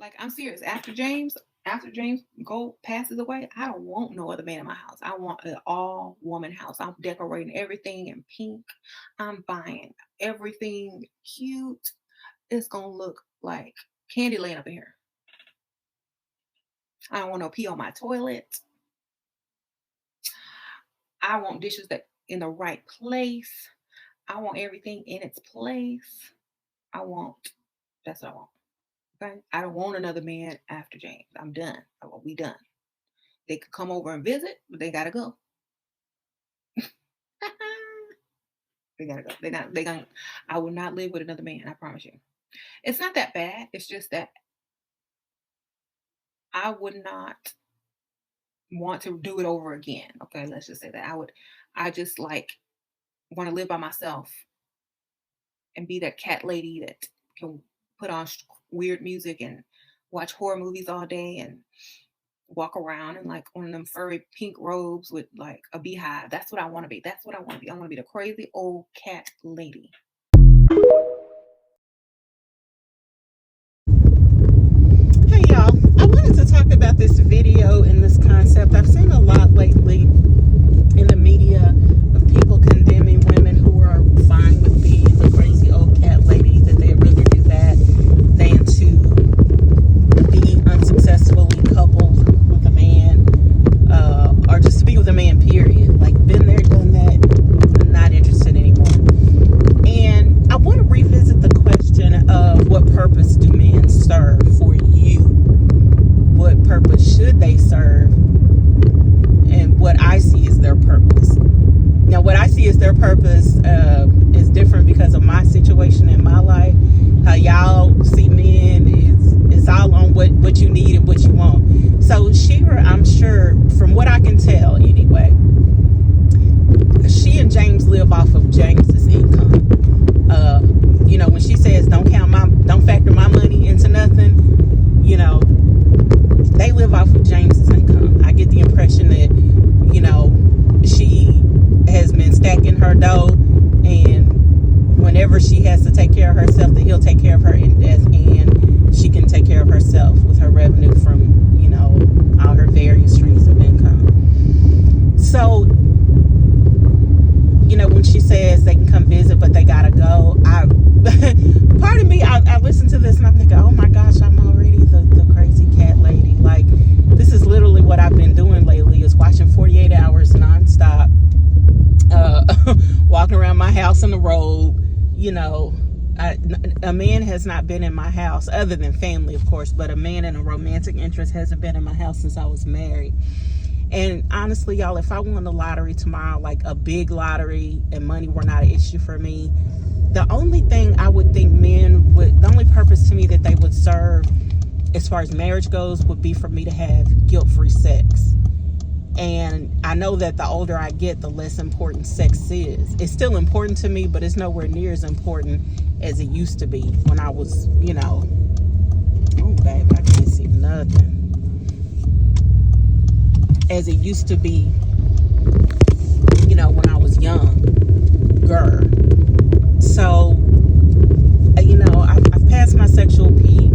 Like, I'm serious. After James passes away, I don't want no other man in my house. I want an all woman house. I'm decorating everything in pink. I'm buying everything cute. It's gonna look like Candyland up in here. I don't want no pee on my toilet. I want dishes that in the right place. I want everything in its place. I want that's what I want. Okay. I don't want another man after James. I'm done. I will be done. They could come over and visit, but they gotta go. They gotta go. They gonna I will not live with another man, I promise you. It's not that bad. It's just that I would not want to do it over again. Okay, let's just say that. I just like want to live by myself and be that cat lady that can put on weird music and watch horror movies all day and walk around in like one of them furry pink robes with like a beehive. That's what I want to be. That's what I want to be. I want to be the crazy old cat lady. Hey y'all, I wanted to talk about this video and this concept. I've seen a lot lately in the media of people condemning women who are fine with being the crazy old cat lady, that they'd rather do that than to be unsuccessfully coupled with a man, or just to be with a man, period. Like, been there, done that, not interested anymore. And I want to revisit the question of what purpose do men serve for you? What purpose should they serve? And what I see is their purpose. Now, what I see as their purpose is different because of my situation in my life. How y'all see men is all on what you need and what you want. So Shira, I'm sure, from what I can tell anyway, she and James live off of James's income. When she says don't factor my money into nothing, they live off of James's income. I get the impression that, she has been stacking her dough, and whenever she has to take care of herself, that he'll take care of her, and she can take care of herself with her revenue from, all her various streams of income. So, when she says they can come visit, but they gotta go, part of me, I listen to this and I'm thinking, oh my gosh, I'm already the crazy cat lady. Like, this is literally what I've been doing lately, is watching 48 hours nonstop, walking around my house in the road. A man has not been in my house, other than family, of course, but a man in a romantic interest hasn't been in my house since I was married. And honestly, y'all, if I won the lottery tomorrow, like a big lottery, and money were not an issue for me, the only thing I would think the only purpose to me that they would serve as far as marriage goes would be for me to have guilt-free sex. And I know that the older I get, the less important sex is. It's still important to me, but it's nowhere near as important as it used to be when I was, oh babe, I can't see nothing. As it used to be, when I was younger. So, I've passed my sexual peak.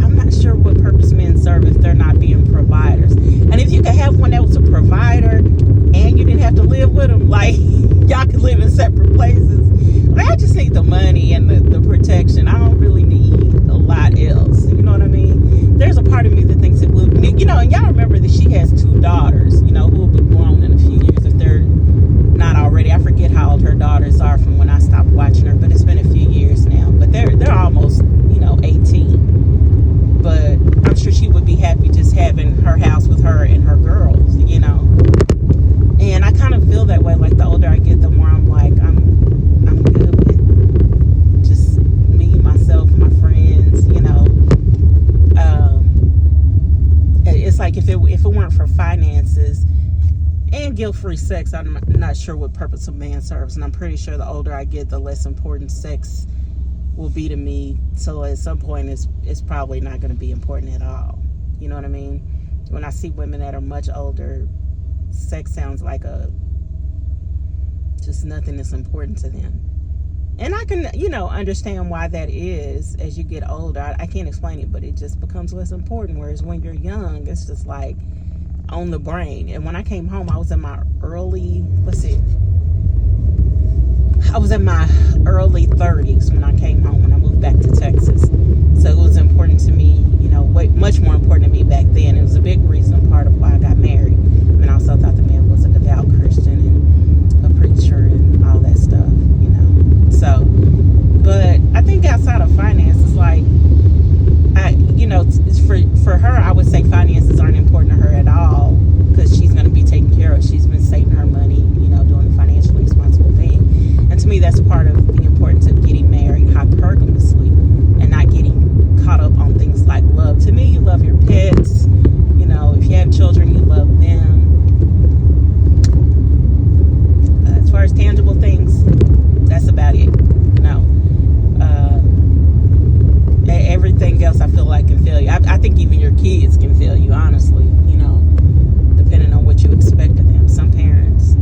I'm not sure what purpose men serve if they're not being providers. And if you could have one that was a provider and you didn't have to live with them, like, y'all could live in separate places. I just need the money and the protection. I don't really need a lot else. You know what I mean? There's a part of me that thinks it will, and y'all remember that she has 2 daughters, who will be grown in a few years if they're not already. I forget how old her daughters are from when I stopped watching her, but it's been a few years now. But they're almost, 18. But I'm sure she would be happy just having her house with her and her girls, And I kind of feel that way. Like, the older I get, the more I'm like, I'm good with just me, myself, my friends, It's like if it weren't for finances and guilt-free sex, I'm not sure what purpose a man serves. And I'm pretty sure the older I get, the less important sex will be to me. So at some point, it's probably not going to be important at all. You know what I mean? When I see women that are much older, sex sounds like just nothing that's important to them. And I can, understand why that is as you get older. I can't explain it, but it just becomes less important. Whereas when you're young, it's just like on the brain. And when I came home, I was in my early, let's see, I was in my early 30s when I came home, when I moved back to Texas. So it was important to me, way much more important to me back then. It was a big reason, part of why I got married. And I also thought the man was a devout Christian and a preacher and all that stuff. So, but I think outside of finances, like, for her, I would say finances aren't important to her at all because she's going to be taken care of. She's been saving her money, doing the financially responsible thing. And to me, that's part of the importance of getting married hypergamously and not getting caught up on things like love. To me, you love your pets. If you have children, you love them. As far as tangible things, that's about it. Uh, Everything else I feel like can fail you. I think even your kids can fail you, honestly, depending on what you expect of them. Some parents,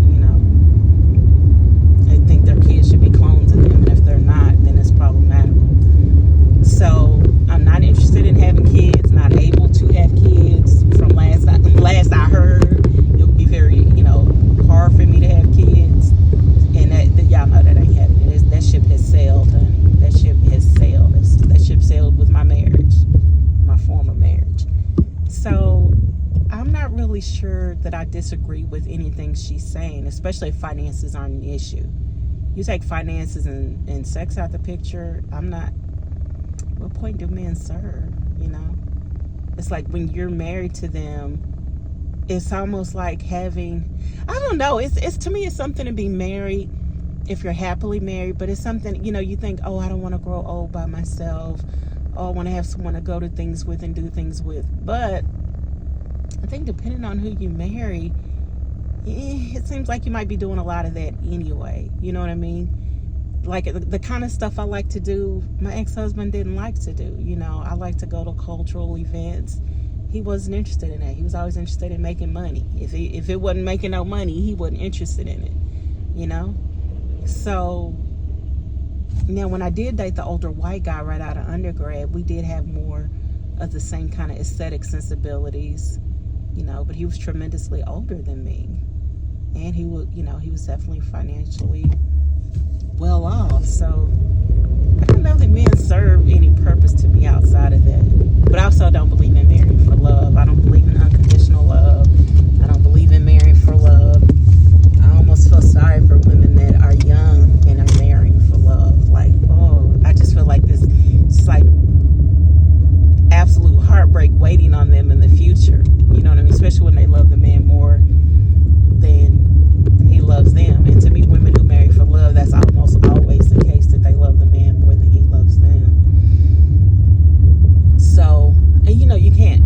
they think their kids should be clones of them, and if they're not, then it's problematical. So I'm not interested in having kids, not able to have kids. From last I heard, it would be very, hard for me to have kids. And that y'all know that ain't happening. That ship has sailed, honey. That ship has sailed. That ship sailed with my marriage, my former marriage. So I'm not really sure that I disagree with anything she's saying, especially if finances aren't an issue. You take finances and sex out the picture, I'm not. What point do men serve? It's like when you're married to them, it's almost like having, I don't know, it's to me, it's something to be married if you're happily married, but it's something, you think, oh, I don't want to grow old by myself. Oh, I want to have someone to go to things with and do things with. But I think depending on who you marry, it seems like you might be doing a lot of that anyway. You know what I mean? Like the kind of stuff I like to do, my ex-husband didn't like to do. I like to go to cultural events. He wasn't interested in that. He was always interested in making money. If it wasn't making no money, he wasn't interested in it. So now when I did date the older white guy right out of undergrad, we did have more of the same kind of aesthetic sensibilities, but he was tremendously older than me. And he was definitely financially well off. So I don't know that men serve any purpose to me outside of that. But I also don't believe in marrying for love. I don't believe in unconditional love. I don't believe in marrying for love. I almost feel sorry for women that are young and are marrying for love. Like, oh, I just feel like it's like absolute heartbreak waiting on them in the future. You know what I mean? Especially when they love the man more than he loves them. And to me, women who marry for love, that's almost always the case, that they love the man more than he loves them. So, and you can't,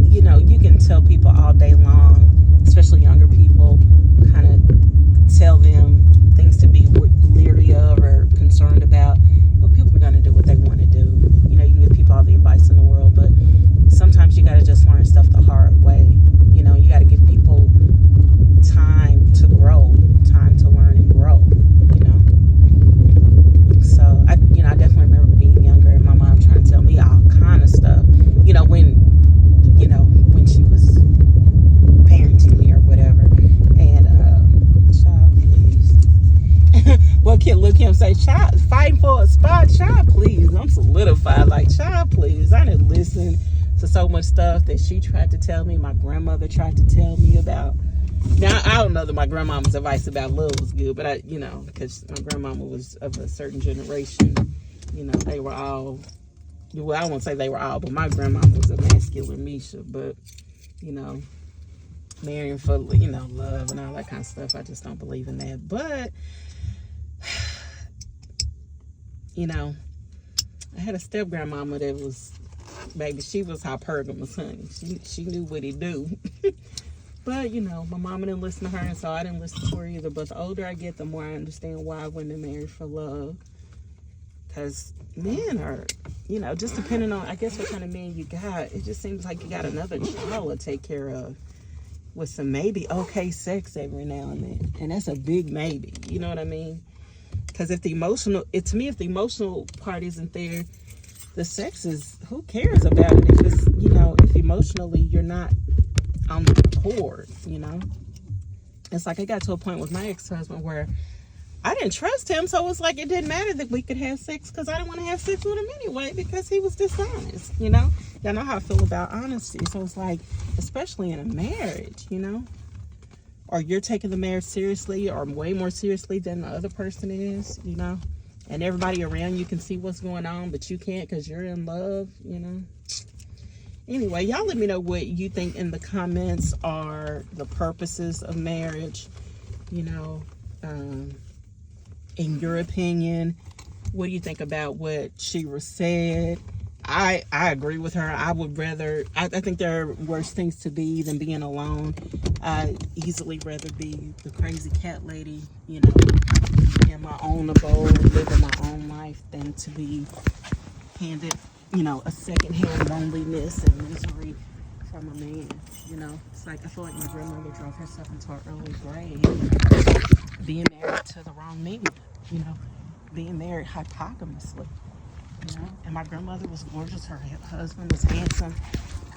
you can tell people all day long, especially younger people, kind of tell them things to be leery of or concerned about. Well, people are going to do what they want to do. You can give people all the advice in the world, but sometimes you got to just learn stuff the hard way. You got to give people time to grow, time to learn and grow. So I definitely remember being younger and my mom trying to tell me all kind of stuff. When she was parenting me or whatever. And child, please. What kid look him say, child, fighting for a spot, child, please. I'm solidified, like, child, please. I didn't listen to so much stuff that she tried to tell me, my grandmother tried to tell me about. Now, I don't know that my grandmama's advice about love was good, but because my grandmama was of a certain generation, they were all, well, I won't say they were all, but my grandmama was a masculine Misha, but, marrying for, love and all that kind of stuff, I just don't believe in that. But, I had a step grandmama that was, baby, she was hypergamous, honey. She knew what he do. But, my mama didn't listen to her, and so I didn't listen to her either. But the older I get, the more I understand why women marry for love. Because men are, just depending on, I guess, what kind of man you got, it just seems like you got another child to take care of with some maybe okay sex every now and then. And that's a big maybe. You know what I mean? Because if the emotional, it to me, if the emotional part isn't there, the sex is, who cares about it if it's, if emotionally you're not on the accord, It's like I got to a point with my ex-husband where I didn't trust him, so it's like it didn't matter that we could have sex because I didn't want to have sex with him anyway because he was dishonest, Y'all know how I feel about honesty. So it's like, especially in a marriage, or you're taking the marriage seriously or way more seriously than the other person is, and everybody around you can see what's going on, but you can't because you're in love, Anyway, y'all let me know what you think in the comments are the purposes of marriage, in your opinion. What do you think about what Shira said? I agree with her. I would rather, I think there are worse things to be than being alone. I easily rather be the crazy cat lady, in my own abode, living my own life, than to be handed, a secondhand loneliness and misery from a man. It's like I feel like my grandmother drove herself into her early grave, being married to the wrong man, being married hypogamously. And my grandmother was gorgeous. Her husband was handsome.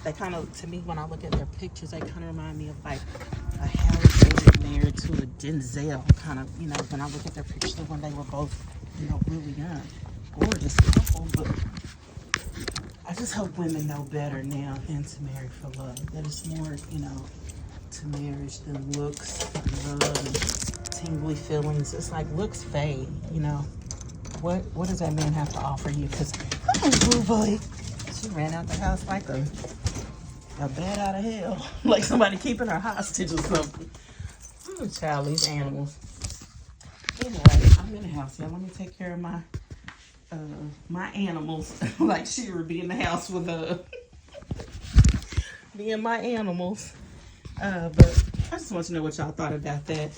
They kind of, to me, when I look at their pictures, they kind of remind me of like a Halle Berry married to a Denzel kind of, when I look at their pictures when they were both, really young. Gorgeous couple, but I just hope women know better now than to marry for love. That it's more, to marriage than looks and love and tingly feelings. It's like looks fade, What does that man have to offer you? Because, oh, boy, she ran out the house like a bat out of hell. Like somebody keeping her hostage or something. Oh, child, these animals. Anyway, I'm in the house, y'all. Let me take care of my animals. Like she would be in the house with me and my animals. But I just want to know what y'all thought about that.